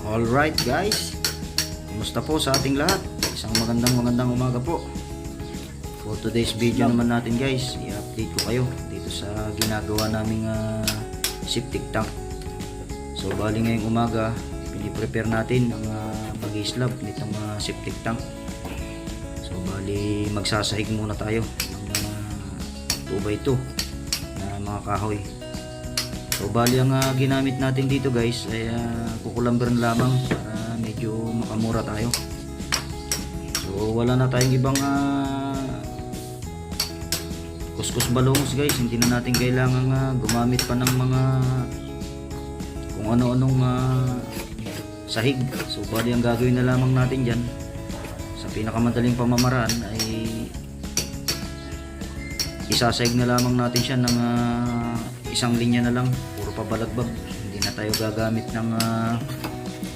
Alright guys, kumusta po sa ating lahat? Isang magandang umaga po. For today's video naman natin guys, i-update ko kayo dito sa ginagawa naming septic tank. So bali ngayong umaga, piniprepare natin ang pag-i-slab nitong septic tank. So bali magsasahig muna tayo ng 2x2 na mga kahoy. So bali ang ginamit natin dito guys ay kukulamberan lamang para medyo makamura tayo. So wala na tayong ibang kuskus balongos guys, hindi na natin kailangan gumamit pa ng mga kung ano-anong sahig. So bali ang gagawin na lamang natin dyan sa pinakamadaling pamamaraan ay isasahig na lamang natin siya ng isang linya na lang, puro pabalagbag. Hindi na tayo gagamit ng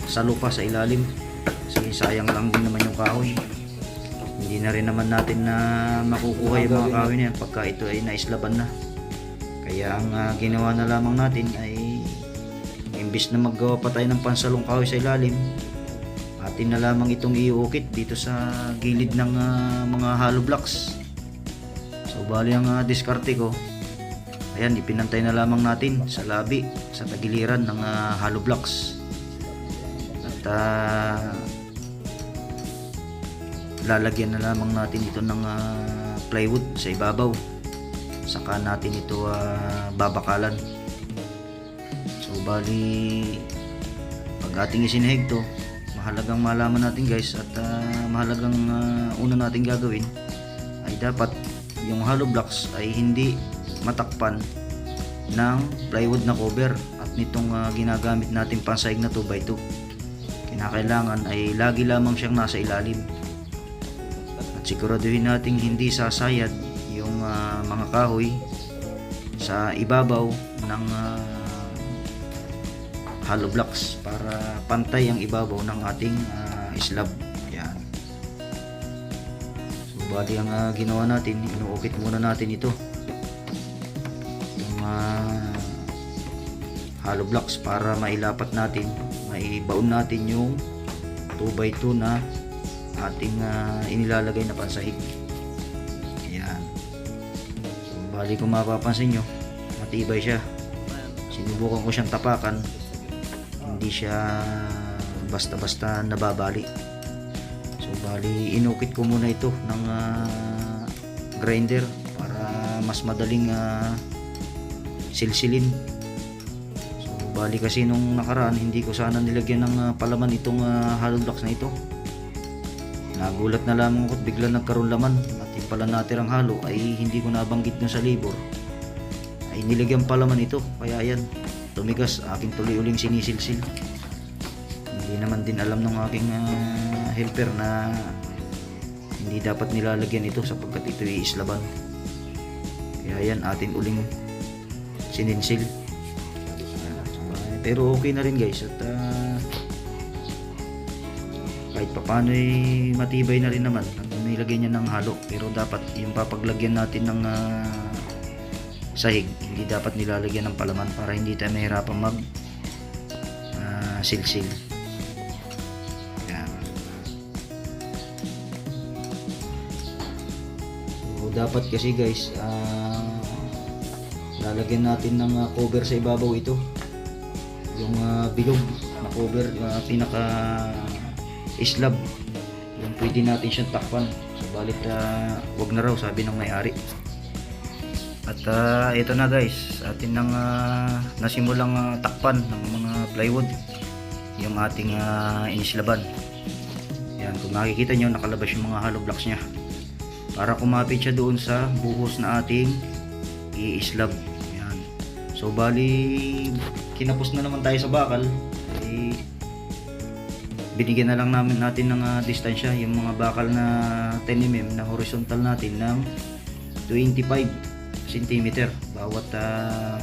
salupa sa ilalim kasi sayang lang din naman yung kahoy. Hindi na rin naman natin na makukuha yung mga kahoy na yan pagka ito ay naislaban na. Kaya ang ginawa na lamang natin ay imbis na maggawa pa tayo ng pansalong kahoy sa ilalim, atin na lamang itong iuukit dito sa gilid ng mga hollow blocks. So bali ang diskarte ko, ayan, ipinantay na lamang natin sa labi, sa tagiliran ng hollow blocks. At lalagyan na lamang natin ito ng plywood sa ibabaw. Saka natin ito babakalan. So bali pag ating isinahig to, mahalagang malaman natin guys, at mahalagang una natin gagawin ay dapat yung hollow blocks ay hindi matakpan ng plywood na cover at nitong ginagamit natin pansahig na 2x2. Kinakailangan ay lagi lamang siyang nasa ilalim at siguraduhin natin hindi sasayad yung mga kahoy sa ibabaw ng hollow blocks para pantay ang ibabaw ng ating slab. Yan. So bali ang ginawa natin, inuukit muna natin ito, hollow blocks, para mailapat natin, maibaon natin yung 2x2 na ating inilalagay na pansahig. Ayan. So bali kung mapapansin nyo, matibay siya. Sinubukan ko siyang tapakan, hindi siya basta-basta nababali. So bali inukit ko muna ito ng grinder para mas madaling silsilin. So bali kasi nung nakaraan hindi ko sana nilagyan ng palaman itong hollow blocks na ito. Nagulat na lamang ako, bigla nagkaroon laman at yung pala natirang halo ay hindi ko nabanggit dun sa labor ay nilagyan palaman ito, kaya yan tumigas. Aking tuloy uling sinisilsil. Hindi naman din alam ng aking helper na hindi dapat nilalagyan ito sapagkat ito ay islaban. Kaya yan atin uling sininsil. Pero okay na rin guys, at kahit papano ay matibay na rin naman at nilagyan niya ng halo. Pero dapat yung papaglagyan natin ng sahig, hindi dapat nilalagyan ng palaman para hindi tayo mahirapan mag silsil. Yan. So dapat kasi guys lalagyan natin ng cover sa ibabaw ito, yung bilog na cover, pinaka slab, yung pwede natin siyang takpan. So balit wag na raw, sabi ng may-ari. At ito na guys, atin nang nasimulang takpan ng mga plywood yung ating inislaban. Yan, kung makikita nyo, nakalabas yung mga hollow blocks nya para kumapit siya doon sa buhos na ating i-slab. Yan. So bali kinapos na naman tayo sa bakal, binigyan na lang natin ng distansya yung mga bakal na 10 mm na horizontal natin ng 25 cm bawat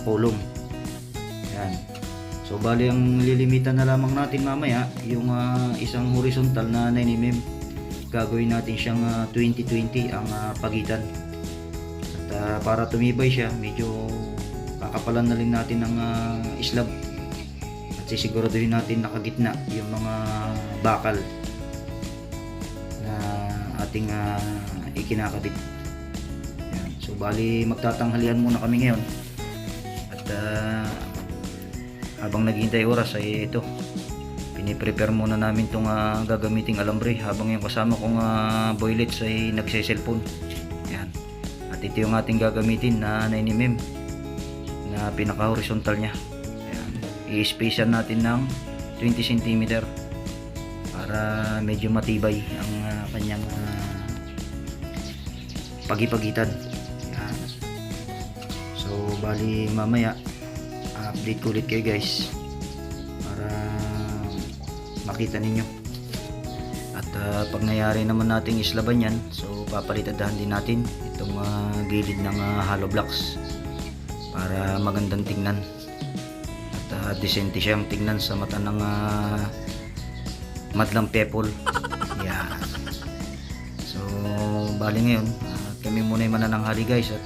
kolong. Yan. So bali ang lilimitan na lamang natin mamaya yung isang horizontal na 9 mm, gagawin natin siyang 20-20 ang pagitan. At para tumibay siya, medyo kakapalan na rin natin ng slab. sisiguraduhin natin nakagitna yung mga bakal na ating ikinakabit. Yan. So bali magtatanghalian muna kami ngayon at habang naghihintay oras ay ito, piniprepare muna namin itong gagamiting alambre habang yung kasama kong boylets ay nagse-cellphone. Yan. At ito yung ating gagamitin na 9mm na pinaka-horizontal nya. I-spacean natin ng 20 cm para medyo matibay ang kanyang pagipagitan. Yan. So bali mamaya update ko ulit kayo guys para makita ninyo. At pag nangyari naman nating islaban yan, so papalitadahan din natin itong gilid ng hollow blocks para magandang tingnan. Decente siyang tingnan sa mata ng madlang people. Yan. So bali ngayon kami muna yung manananghali guys at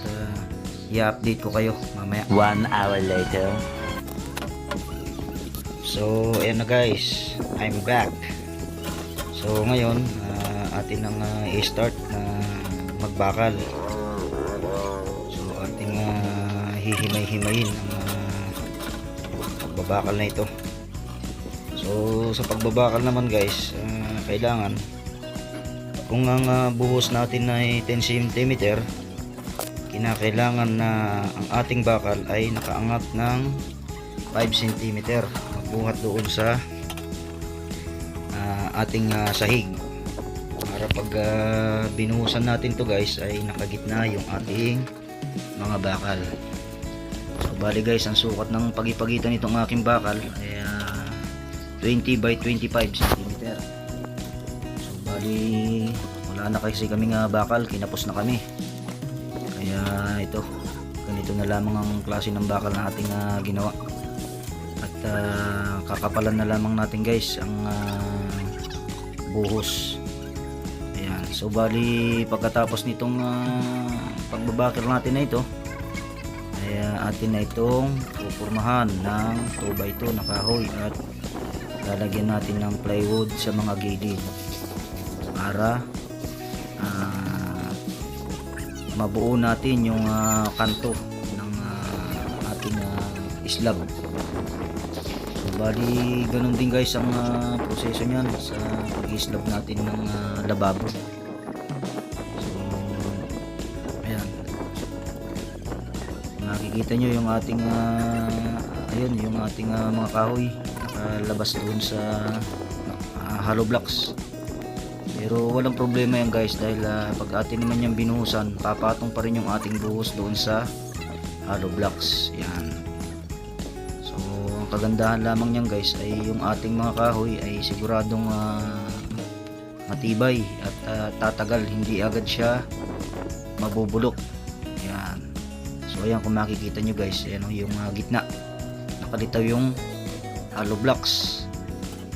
i-update ko kayo mamaya. 1 hour later. So ayan na guys, I'm back. So ngayon atin ang i-start na magbakal. So ating hihimay-himayin ang pagbabakal na ito. So sa pagbabakal naman guys, kailangan kung ang buhos natin ay 10 cm, kinakailangan na ang ating bakal ay nakaangat ng 5 cm magbuhat doon sa ating sahig para pag binuhusan natin to guys ay nakagitna yung ating mga bakal. So bali guys, ang sukat ng pagipagitan nitong aking bakal ay 20 by 25 cm. So bali wala na kasi kaming bakal, kinapos na kami. Kaya ito, ganito na lamang ang klase ng bakal na ating ginawa. At kakapalan na lamang natin guys ang buhos. Ayan. So bali pagkatapos nitong pagbabakal natin na ito, atin na itong pupurmahan ng 2x2 na kahoy at lalagyan natin ng plywood sa mga gilid para mabuo natin yung kanto ng ating slab. So bali ganun din guys ang proseso niyan sa pag-slab natin ng lababo. Nakikita nyo yung ating ayun, yung ating mga kahoy nakalabas doon sa hollow blocks. Pero walang problema yan guys dahil pag atin naman yung binuhusan, papatong pa rin yung ating buhos doon sa hollow blocks. Yan. So ang kagandahan lamang yan guys ay yung ating mga kahoy ay siguradong matibay at tatagal, hindi agad siya mabubulok. Yan. So ayan, kung makikita nyo guys, ayan yung gitna, nakalitaw yung hollow blocks.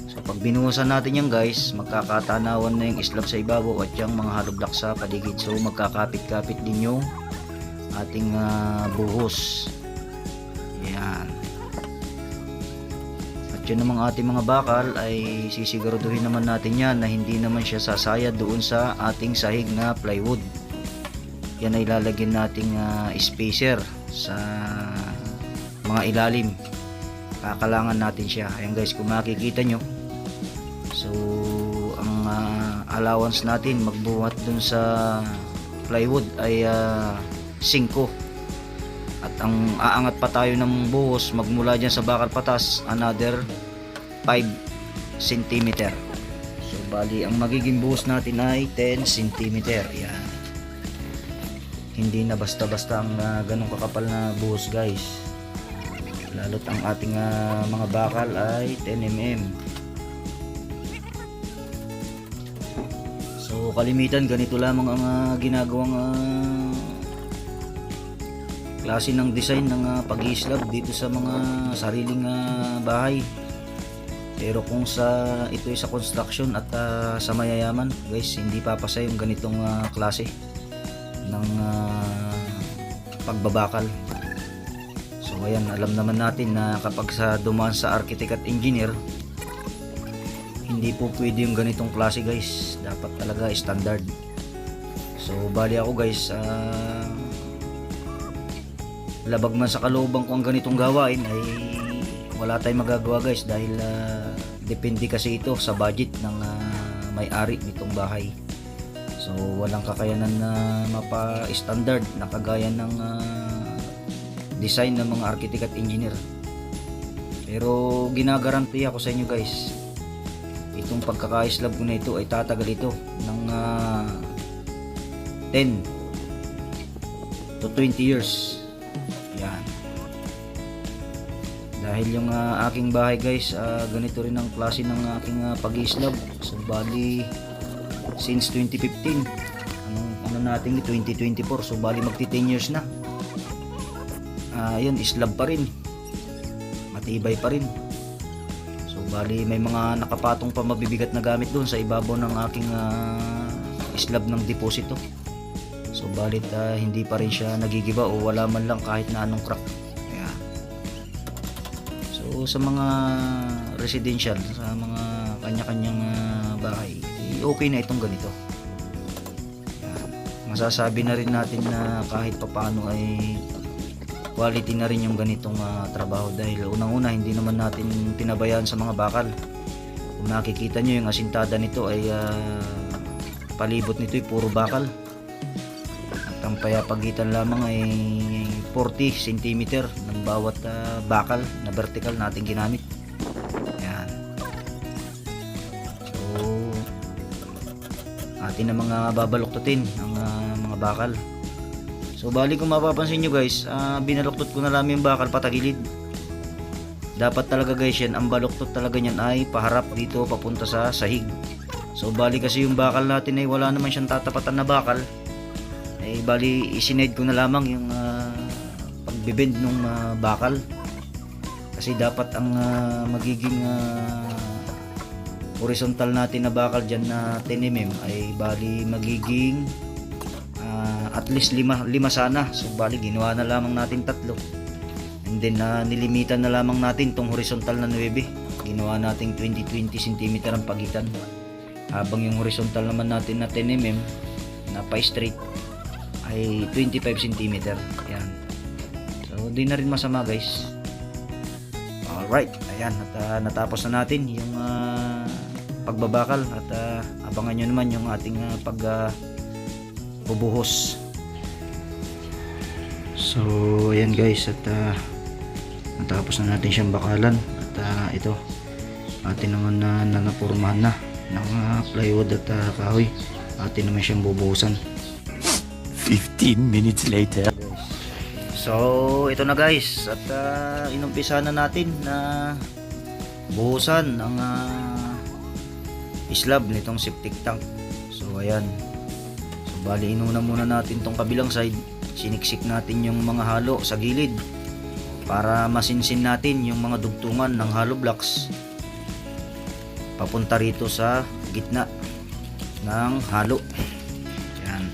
So pag binuhusan natin yan guys, magkakatanawan na yung slab sa ibabaw at yung mga hollow blocks sa paligid. So magkakapit-kapit din yung ating buhos. Ayan. At yun namang ating mga bakal ay sisiguraduhin naman natin yan na hindi naman siya sasayad doon sa ating sahig na plywood. Yan ay lalagyan nating spacer sa mga ilalim, kakalangan natin siya. Ayan guys, kung makikita nyo, so ang allowance natin magbuhat dun sa plywood ay 5 at ang aangat pa tayo ng buhos magmula dyan sa bakal patas another 5 cm. So bali ang magiging buhos natin ay 10 cm. Yan. Hindi na basta-basta ang ganong kakapal na buhos guys, lalo't ang ating mga bakal ay 10mm. So kalimitan ganito lamang ang ginagawang klase ng design ng pag-i-slab dito sa mga sariling bahay. Pero kung ito ay sa construction at sa mayayaman guys, hindi papasa yung ganitong klase ng pagbabakal. So ayan, alam naman natin na kapag sa dumaan sa architect at engineer, hindi po pwede yung ganitong klase guys, dapat talaga standard. So bali ako guys, labag man sa kalooban ko ang ganitong gawain ay wala tayong magagawa guys, dahil depende kasi ito sa budget ng may-ari nitong bahay. So walang kakayanan na mapa-standard na kagaya ng design ng mga architect at engineer. Pero ginagaranti ako sa inyo guys, itong pagkaka-slab ko na ito ay tatagal ito ng 10 to 20 years. Yan. Dahil yung aking bahay guys, ganito rin ang klase ng aking pag-slab. So bali since 2015, ano natin 2024, so bali magti 10 years na. Yun, slab pa rin, matibay pa rin. So bali may mga nakapatong pa mabibigat na gamit doon sa ibabaw ng aking slab ng deposito. So balit hindi pa rin siya nagigiba o wala man lang kahit na anong crack. Ayan. So sa mga residential, sa mga kanya-kanyang bahay, okay na itong ganito. Ayan. Masasabi na rin natin na kahit papaano ay quality na rin yung ganitong trabaho, dahil unang-una hindi naman natin tinabayaan sa mga bakal. Kung nakikita nyo yung asintada nito ay palibot nito ay puro bakal. Ang payapagitan lamang ay 40 cm ng bawat bakal na vertical natin ginamit. Ayan. So atin na mga babaluktutin ang mga bakal. So bali kung mapapansin nyo guys, binaluktot ko na lang yung bakal patagilid. Dapat talaga guys yan, ang baluktot talaga nyan ay paharap dito papunta sa sahig. So bali kasi yung bakal natin ay wala naman siyang tatapatan na bakal, ay bali isinide ko na lamang yung pagbibend ng bakal. Kasi dapat ang magiging horizontal natin na bakal dyan na 10 mm ay bali magiging at least 5 sana. So bali ginawa na lamang natin 3, and then nilimitan na lamang natin tong horizontal na 9, ginawa nating 20 cm ang pagitan, habang yung horizontal naman natin na 10 mm na pa straight ay 25 cm. Ayan. So di na rin masama guys. Alright, ayan, at natapos na natin yung pagbabakal, at abangan nyo naman yung ating bubuhos. So ayan guys, at natapos na natin siyang bakalan, at ito atin naman na napurmahan na ng plywood at kahoy, atin naman siyang bubuhusan. 15 minutes later. So ito na guys, at inumpisa na natin na buhusan ang slab nitong septic tank. So ayan, so bali inuna muna natin tong kabilang side, siniksik natin yung mga halo sa gilid para masinsin natin yung mga dugtungan ng hollow blocks papunta rito sa gitna ng halo. Yan.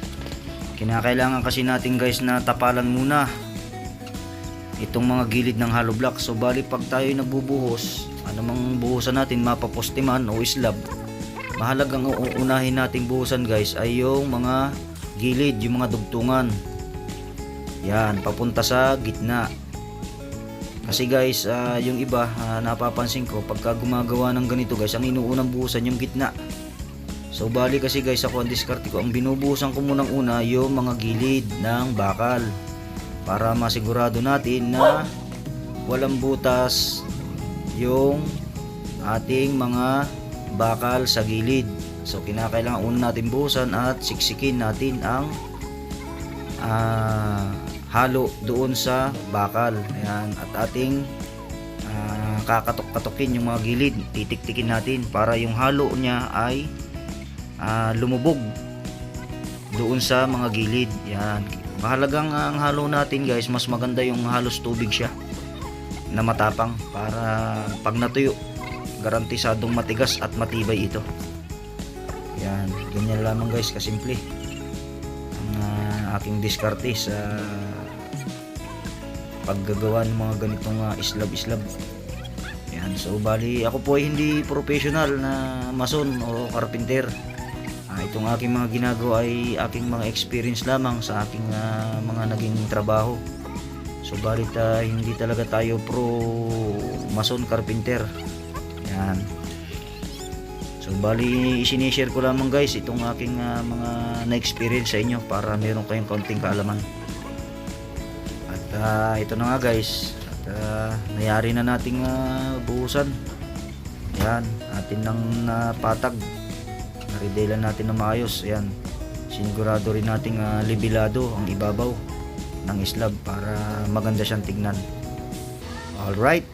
Kinakailangan kasi natin guys na tapalan muna itong mga gilid ng hollow block. So bali pag tayo nabubuhos, anumang buhusan natin, mapaposte man o slab, mahalagang uunahin nating buhusan guys ay yung mga gilid, yung mga dugtungan. Yan, papunta sa gitna. Kasi guys, yung iba, napapansin ko pagka gumagawa ng ganito guys, ang inuunang buhusan yung gitna. So bali kasi guys, ako ang diskarte ko, ang binubuhusan ko munang una yung mga gilid ng bakal para masigurado natin na walang butas yung ating mga bakal sa gilid. So kinakailangan una natin buhusan at siksikin natin ang halo doon sa bakal. Ayan, at ating kakatok-katokin yung mga gilid, titik-tikin natin para yung halo niya ay lumubog doon sa mga gilid. Yan, mahalagang ang halo natin guys, mas maganda yung halos tubig siya na matapang, para pag natuyo garantisadong matigas at matibay ito. Yan, ganyan lamang guys kasimple ang aking diskarte sa paggagawa ng mga ganitong islab-islab. Yan, so bali ako po ay hindi professional na mason o carpenter. Itong aking mga ginagawa ay aking mga experience lamang sa aking mga naging trabaho. So balit hindi talaga tayo pro mason carpenter. Yan. So bali isinishare ko lamang guys itong aking mga na-experience sa inyo para meron kayong kaunting kaalaman. At ito na nga guys. At nayari na nating buhusan. Yan, atin nang patag. Naridela natin na maayos. Yan. Sinigurado rin nating libilado ang ibabaw ng slab para maganda siyang tignan. Alright.